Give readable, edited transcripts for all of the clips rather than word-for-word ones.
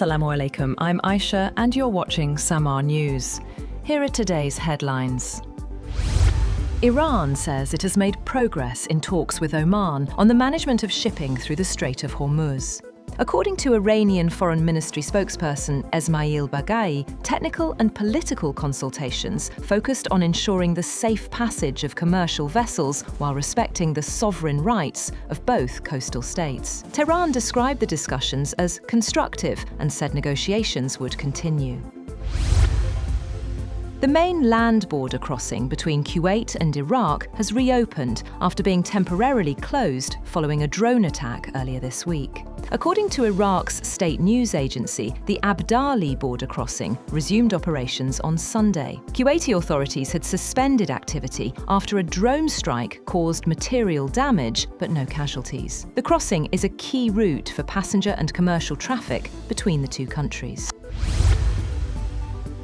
Assalamu alaikum, I'm Aisha and you're watching SAMAA News. Here are today's headlines. Iran says it has made progress in talks with Oman on the management of shipping through the Strait of Hormuz. According to Iranian Foreign Ministry spokesperson Esmail Baghai, technical and political consultations focused on ensuring the safe passage of commercial vessels while respecting the sovereign rights of both coastal states. Tehran described the discussions as constructive and said negotiations would continue. The main land border crossing between Kuwait and Iraq has reopened after being temporarily closed following a drone attack earlier this week. According to Iraq's state news agency, the Abdali border crossing resumed operations on Sunday. Kuwaiti authorities had suspended activity after a drone strike caused material damage but no casualties. The crossing is a key route for passenger and commercial traffic between the two countries.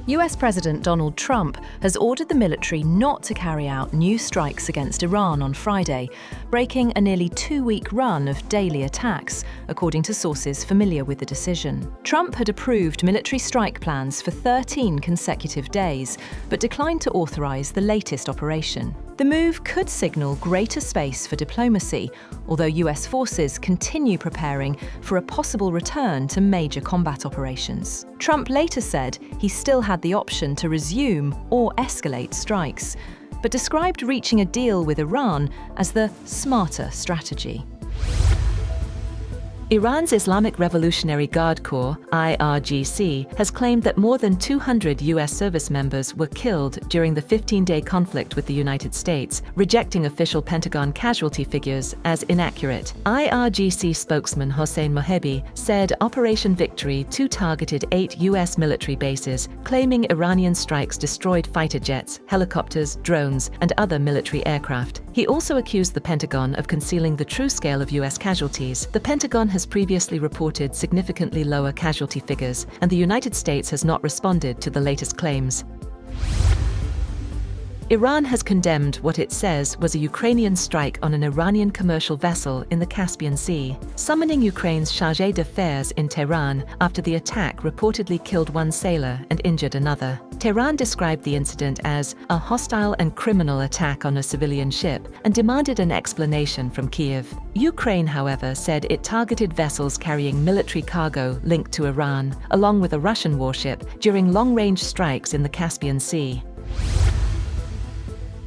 US President Donald Trump has ordered the military not to carry out new strikes against Iran on Friday, breaking a nearly two-week run of daily attacks, according to sources familiar with the decision. Trump had approved military strike plans for 13 consecutive days, but declined to authorize the latest operation. The move could signal greater space for diplomacy, although US forces continue preparing for a possible return to major combat operations. Trump later said he still had the option to resume or escalate strikes, but described reaching a deal with Iran as the smarter strategy. Iran's Islamic Revolutionary Guard Corps, IRGC, has claimed that more than 200 US service members were killed during the 15-day conflict with the United States, rejecting official Pentagon casualty figures as inaccurate. IRGC spokesman Hossein Mohebi said Operation Victory targeted 8 US military bases, claiming Iranian strikes destroyed fighter jets, helicopters, drones, and other military aircraft. He also accused the Pentagon of concealing the true scale of US casualties. The Pentagon has previously reported significantly lower casualty figures, and the United States has not responded to the latest claims. Iran has condemned what it says was a Ukrainian strike on an Iranian commercial vessel in the Caspian Sea, summoning Ukraine's chargé d'affaires in Tehran after the attack reportedly killed one sailor and injured another. Tehran described the incident as a hostile and criminal attack on a civilian ship and demanded an explanation from Kyiv. Ukraine, however, said it targeted vessels carrying military cargo linked to Iran, along with a Russian warship, during long-range strikes in the Caspian Sea.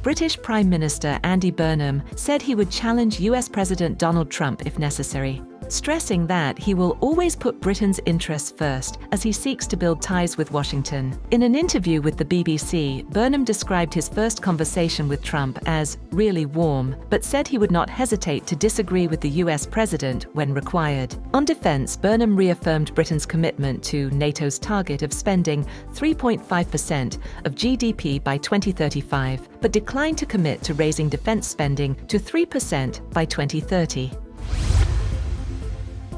British Prime Minister Andy Burnham said he would challenge US President Donald Trump if necessary, stressing that he will always put Britain's interests first as he seeks to build ties with Washington. In an interview with the BBC, Burnham described his first conversation with Trump as really warm, but said he would not hesitate to disagree with the US president when required. On defense, Burnham reaffirmed Britain's commitment to NATO's target of spending 3.5% of GDP by 2035, but declined to commit to raising defense spending to 3% by 2030.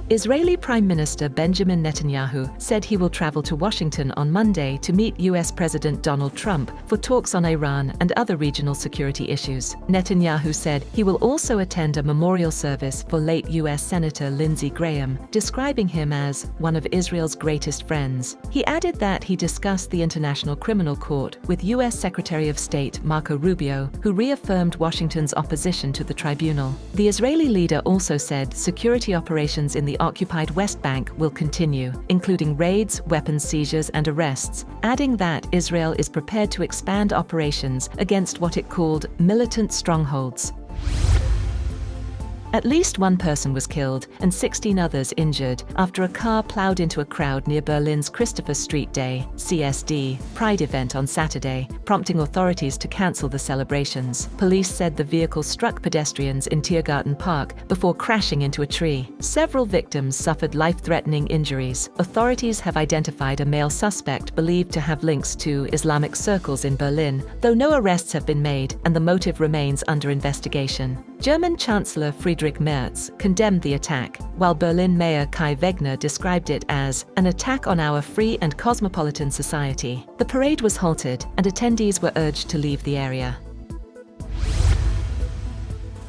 Israeli Prime Minister Benjamin Netanyahu said he will travel to Washington on Monday to meet US President Donald Trump for talks on Iran and other regional security issues. Netanyahu said he will also attend a memorial service for late US Senator Lindsey Graham, describing him as one of Israel's greatest friends. He added that he discussed the International Criminal Court with US Secretary of State Marco Rubio, who reaffirmed Washington's opposition to the tribunal. The Israeli leader also said security operations in the occupied West Bank will continue, including raids, weapons seizures, and arrests, adding that Israel is prepared to expand operations against what it called militant strongholds. At least one person was killed and 16 others injured after a car plowed into a crowd near Berlin's Christopher Street Day (CSD) Pride event on Saturday, prompting authorities to cancel the celebrations. Police said the vehicle struck pedestrians in Tiergarten Park before crashing into a tree. Several victims suffered life-threatening injuries. Authorities have identified a male suspect believed to have links to Islamic circles in Berlin, though no arrests have been made and the motive remains under investigation. German Chancellor Friedrich Merz condemned the attack, while Berlin Mayor Kai Wegner described it as an attack on our free and cosmopolitan society. The parade was halted and attendees were urged to leave the area.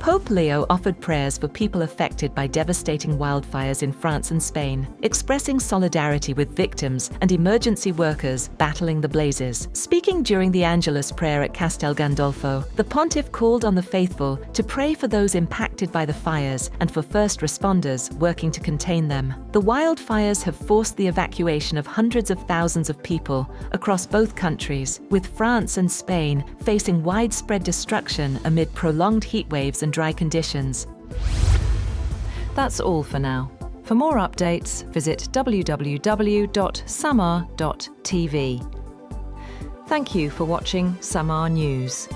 Pope Leo offered prayers for people affected by devastating wildfires in France and Spain, expressing solidarity with victims and emergency workers battling the blazes. Speaking during the Angelus prayer at Castel Gandolfo, the pontiff called on the faithful to pray for those impacted by the fires and for first responders working to contain them. The wildfires have forced the evacuation of hundreds of thousands of people across both countries, with France and Spain facing widespread destruction amid prolonged heat waves and dry conditions. That's all for now. For more updates, visit www.sammaa.tv. Thank you for watching SAMAA News.